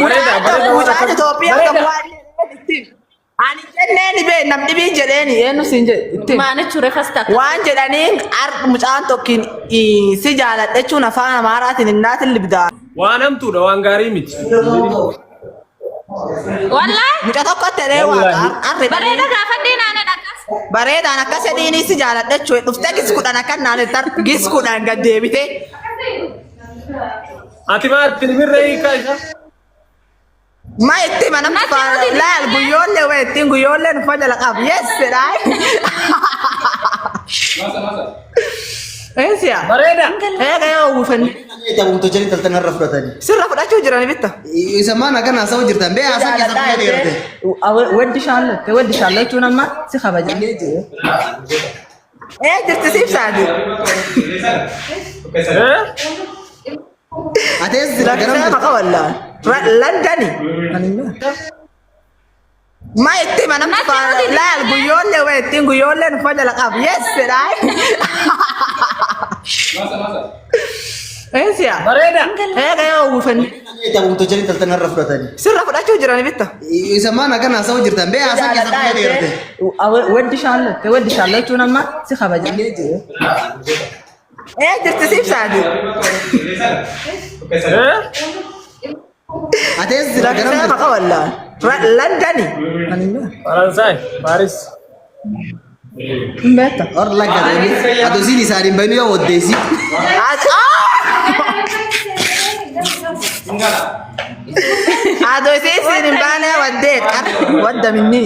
Mucaan Itoophiyaa kan waa'ee ani jenneen bee namni bii jedheeni eenyu siin jedhe maanichu refasta waan jedhaniin mucaan tokkiin si jaaladha jechuun afaan Amaaraatiin innaatiin libdaa. Waan hamtuudha waan gaarii miti. Wallahi Mucaa tokko ta'ee waa bareeda gaafadhee naana dhaqas. bareedaan akka sedhiinii si jaaladha jechuudha dhuftee giskuudhaan akka naan giskuudhaan gad deebitee. Ati maatti birree hiikaa isa? Ma itti mana laal guyyoollee waa ittiin guyyoollee nufa jala qabu yeessedhaa. Eesiyaa. Bareeda. Eega yoo uwwifanni. Taa'umtu jali taltanarra fudhatanii. Sirra fudhachuu jirani bitta. Isa maan akka naasaa hojjetan bee haasaa keessa fudhatee jirte. Weddi shaallo jechuun amma si kabajamee jiru. Jirti siif saati. Atees Lakkisee maqa wallaan. Landani. Ma itti mana laal guyyoollee waa ittiin guyyoollee nufa jala qabu yeessedhaa. Eesiyaa. Bareeda. Eega yoo uwwifanni. Taa'umtu jali taltanarra fudhatanii. Sirra fudhachuu jirani bitta. Isa maan akka naasaa hojjetan bee haasaa keessa fudhatee jirte. Weddi shaallo jechuun amma si kabajamee jiru. Jirti siif saati. Atees Lakkisee maqa wallaan. Landani. Faransaay. Paaris. Mbetta. or laggatanii adosiin isaaniin bahinuu yoo oddeessi. Adoosiin hin baane waddee wadda minni.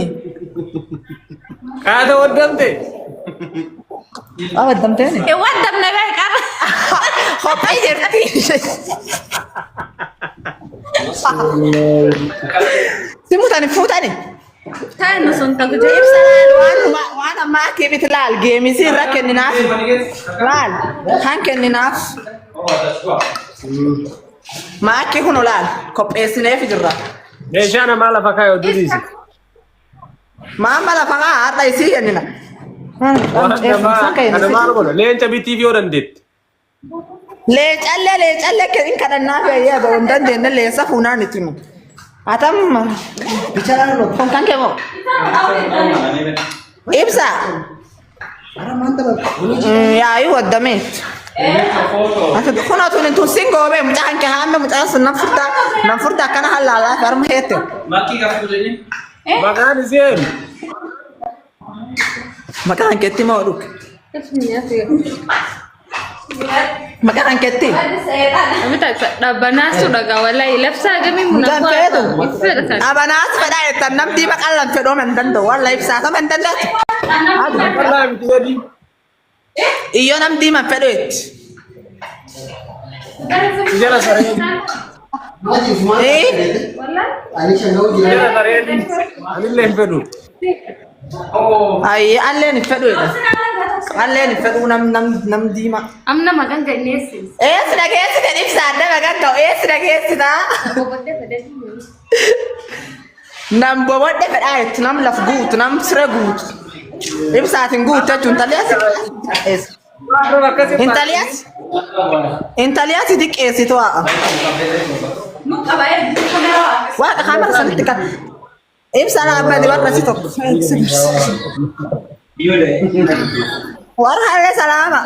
Kaata waddamte. Waddamteeni. Waddamne bee qaba. Kophee jirti. Simutani fuutani. Taa'innu sun ta'u Ibsaan waan ammaa keebit laal geemisii irra kenninaaf. Laal kan kenninaaf. Maakii kun laal qopheessineef jirra. Meeshaa namaa lafa kaayoo duriisi. Maama lafa kaa har'a isii kennina. Waan namaa kana maal godha? Leenca bitiif yoo dandeetti. Leecallee kennin kadhannaa fayyada waan dandeenye leessa fuunaan itti himu. Atamma. Kun kan keemo. Ibsa. Yaayu waddamee. Kun atuun tun singoobee mucaan kee haame mucaan sun nan furtaa akkana hallaalaa farma heette. Maqaan isheen. Maqaan keetti moo dhuge? Maqaan keetti? Dhabbanaas dhagaa wallahi labsaa gamii Mucaan feetu. Abanaas fedhaa jettan namtii maqaan lan fedhoo man danda'u wallahi ibsaa sama hin dandeettu. Irraa miti jedhi. Iyyoo namtii man fedhoo jetti. Jala saree. Jala saree. Anillee hin fedhu. Ayyi alleen hin fedhuu jedha. Alleen hin fedhuu nam diimaa. Amna maqaan ganneessi. Eessi dhageessite ibsaa adda maqaan ta'u eessi dhageessitaa? Nam bobodhe fedhaa jetti nam laf guutu nam sire guutu. Ibsaatiin guutu jechuun intaliyaas xiqqeessitu waaqa. Waaqa kaamera sanitti kan. Ibsaan abbaa dibarra si tokko. Warra haallee salaama.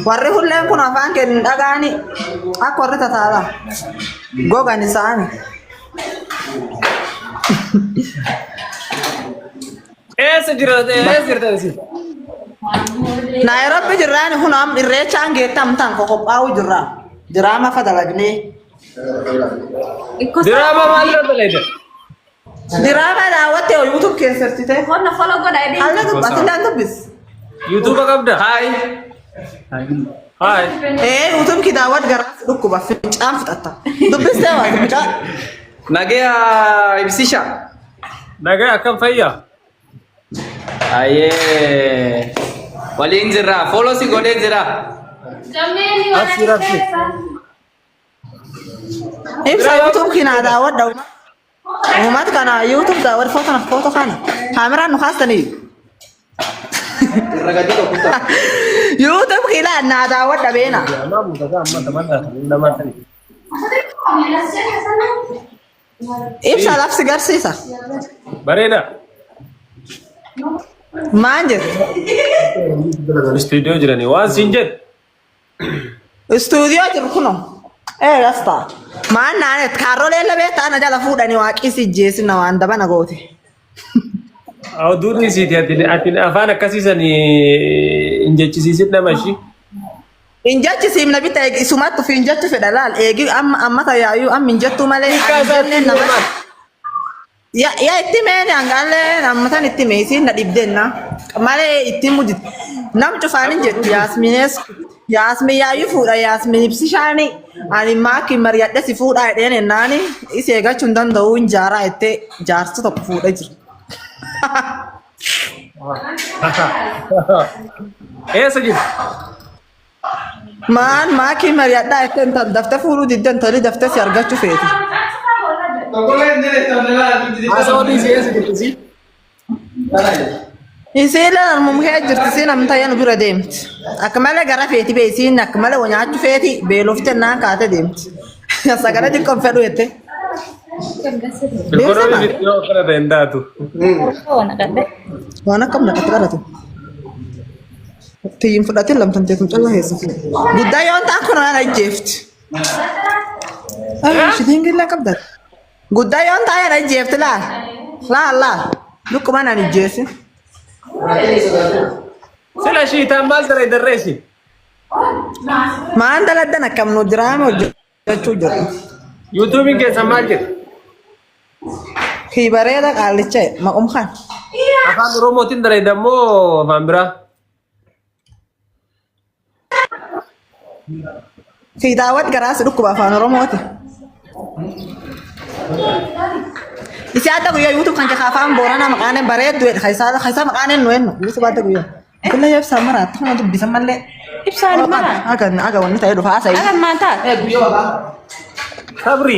Warri hulleen kun afaan kennu dhagaani akka warri tataalaa. Gogan isaani. Eessa jirta isi? Nairobi jirraani kun am irreechaan geettamtaan qophaa'u jirra. Diraama fadalagnee. Diraama maal irra dalaga? Diraama daawwattee YouTube keessatti ta'e. Qonna follow godha edii. Haalli dubbatilaan dubbis. YouTube qabda? Haay. Haay. YouTube ki daawwat garaas dhukkuba fincaan fixatta. Dubbistee waa fincaan. Nagaya ibsisha. Nagaa akkam fayyaa? Aye. Waliin jira. Follow si godhee jira. Jammeeni Absi, absi. Ibsa YouTube ki naa daawwadha. Uummata kana YouTube daawwat foto kana. Kaameraan nu kaastanii. YouTube ki naa daawwadha beena. Amma muka amma teman-teman. Ibsa labsi garsiisa. Bareeda. Maal jedhu? Istuudiyoo jiranii waan siin jedhu. Istuudiyoo jiru kunoo. Gastaa. Maal naanet kaarrolee labee taana jala fuudhanii waaqii si jeesina waan dabana goote. Duudni isiiti ati afaan akkasiisanii hin jechisiisin nama ishii. Hin jechisiifna bita isumattu fi hin jechu fedha laal eegi amma tayyaayyuu amma hin jettu malee. Yaa itti meeni hangaalee nammatan itti meesiin na dhibdenna malee itti mudit nam cufaanin jettu yaasminees yaasmin yaayyuu fuudha yaasmin ibsishaani ani maaki mariyadhe si fuudhaa jedheen ennaani isi eegachuu hin danda'u hin jaaraa jettee jaarsa tokko fuudha jiru. Eessa jiru? Maan maaki mariyadhaa jettee daftee fuudhuu diddan tolii daftee si argachuu feeti. Isiin mumhee jirti isiin amta yanu bira deemti. Akka malee gara feeti bee isiin akka malee wanyaachuu feeti beelofte naan kaate deemti. Sagala xiqqoon fedhu jette. Gurguruu yoo kana ta'een taatu. Waan akkam naqatti qaratu. Tiyyin fudhatee lamtamtee kun callaa heessa. Guddaa yoo ta'an kun waan ajjeefti. Shitiin gillee qabdata. Guddaa yoo ta'an ajjeefti laal. Laal. Lukkumaan ani jeesi. Sila shiitaan maal dara darreesi? Maan daladdan akkam nu diraama hojjechuu jiru. Yuutuubiin keessa maal jedhu? Kii bareeda qaallicha maqumkaan. Afaan Oromootiin bareeda moo afaan biraa? Kii daawwat garaasi dhukkuba afaan Oromooti. Isi adda guyyaa YouTube kan jakaa afaan Booranaa maqaanen bareeddu jedha. Kaisaa maqaanen nu ennu. YouTube adda guyyaa. Kulla yoo ibsaan maraatti kuma dubbisan mallee. Ibsaan maraa. Aga wanni ta'ee dhufa haasa'e. Agan maantaa? Sabri.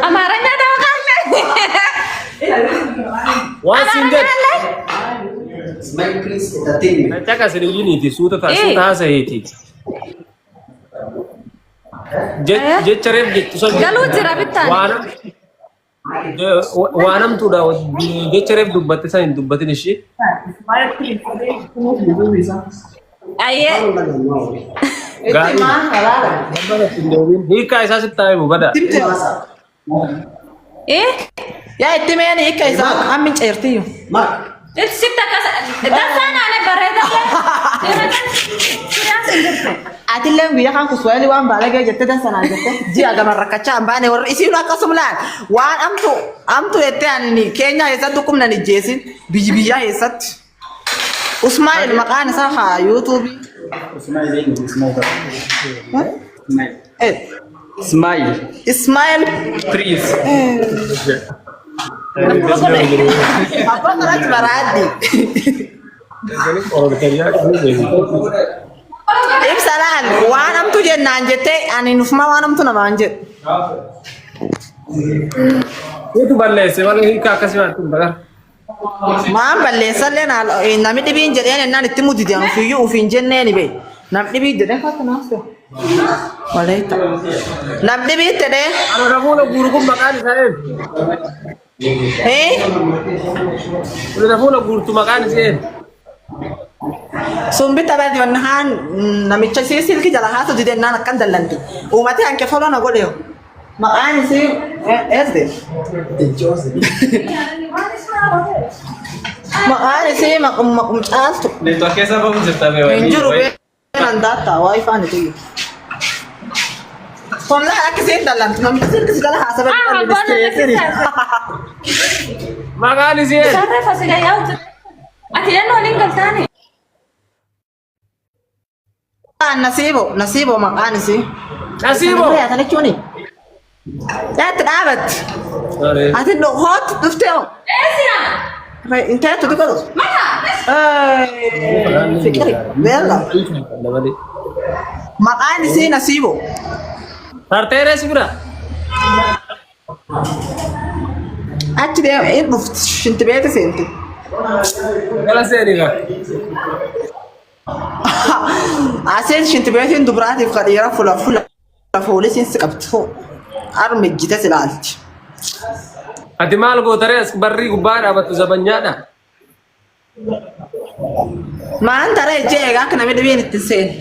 Amaaranya daa maqaalle. Waan siin jedhu. Smile Chris Entertainment. Nacha kasin iyyiniiti suuta haasa'eeti. Jecha reef jettu sun. Galuu jira bittaan. Waanamtuudha jecha reef dubbatte san hin dubbatin ishii. Ayyee. Gaarii. Hiikaa isaa sitti himu bada. Yaa itti meeni hiika isaa hammin ceertiyyu. Sitta dasaan ane bareeda. Atillee guyyaa kan kuswahili waan baalagee jette dansanaan jette ji'a gaman rakkachaa hin baane warra isiin akkasuma laal waan amtu jettee ani Keenyaa keessatti dhukkubna hin jeesin biyyaa keessatti. Usmaa'il maqaan isaa haa yuutuubii. Ismaa'il. Please. Abbaan kanatti baraaddi. Ibsalaan waan amtu jennaan jettee ani nufuma waan amtu namaan jedhu. Itu balleesse malee hiikaa akkasii waan tun bagar. Maan balleessallee namni dhibiin jedheen ennaan itti mudite ofiiyyuu ofiin jenneeni bee. Namni dhibii jedheen fakka naas ta'e. Waleetta. Namni dhibii jedhee. Ano namoota guuruun maqaan isaa eenyu? Namoota guutuu maqaan isaa eenyu? Sun bitta badi wannan namicha sai silki jala hasu diden nan kan dallanti umati anke folo na gode maqani sai esde maqani sai maqum caaltu Ne to keessa bahu jirta be wani. injuru be nan data wifi ne tiyo Kolla akisi dallanti namicha silki jala hasu be Maqaan isaa eenyu? Sarre fasila yaa'u. Ati dannoo waliin galtaani. Nasibo maqaan isii. Nasibo. Ya tani chuni. Ya tadabat. Ati no hot dufteo. Esina. Rai inteto di quello. Mata. Fikri. Bella. Maqaan isii Nasibo. Tarteere sibira. Achi de duft shinti bete senti. Kala seeniga. Asen shinti bete dubrati qadira fula fulisin qabtu. Armejjite silaalti. Ati maal gootare as barrii gubbaa dhaabattu zabanyaadha. Maan taree jeegaa akka namni dhibeen itti seene.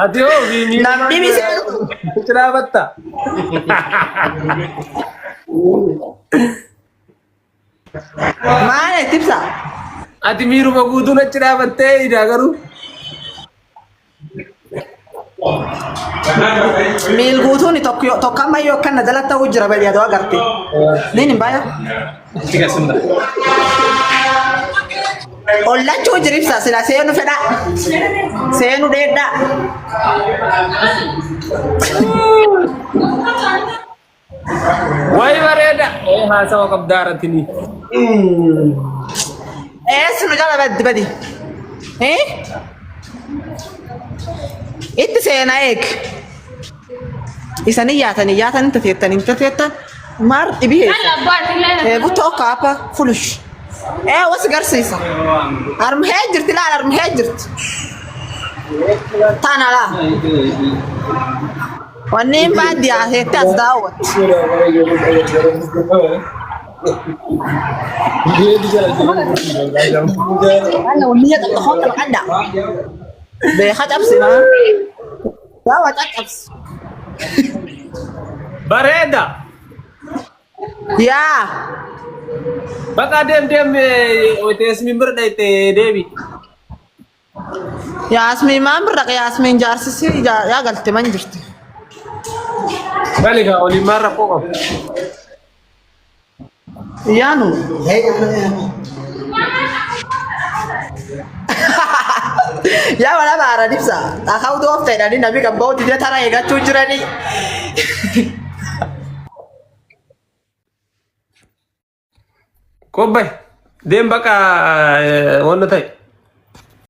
Ati hoo viinii Namni biseenu. itti dhaabatta. Maal itti ibsa? Ati miiruma guutuun achi dhaabattee hidhaa garuu. Miil guutuun tokko amma yoo kan na jalatti ta'uu jira badi adoo agarte. Niin hin baaya. Tiga sebentar. Ollachuu jira ibsa sila seenu fedha. Seenu dheedha. Wayi bareeda. Haasawa qabdaarratti ni. Sinu jala badi. Itti seena eeg. Isanii yaatanii tateettan. Maar dhibii heessa. Kan labbaati Butoo kaapa fulush. Was garsiisa. Armhee jirti laal armhee jirti. Tana laa. Wanneen baadiyyaa heetti as daawwatti. Ana wanniyya xaxxafoota maqadda. Beekaa cabsi maa. Waawa caccabsi. Bareeda. Yaa. Bakka deem teesmiin bira dhayte deebi. Yaasmiin maan birra Yaasmiin jaarsisi yaa galte man jirti. Gali gaa waliin maal rakkoo qabu. Yaanu. Yaa wala baara dibsa. Akau doof ta'edhani namni kan bahu didee tara eeggachuu jirani. Kobbay deem bakka wanna ta'e.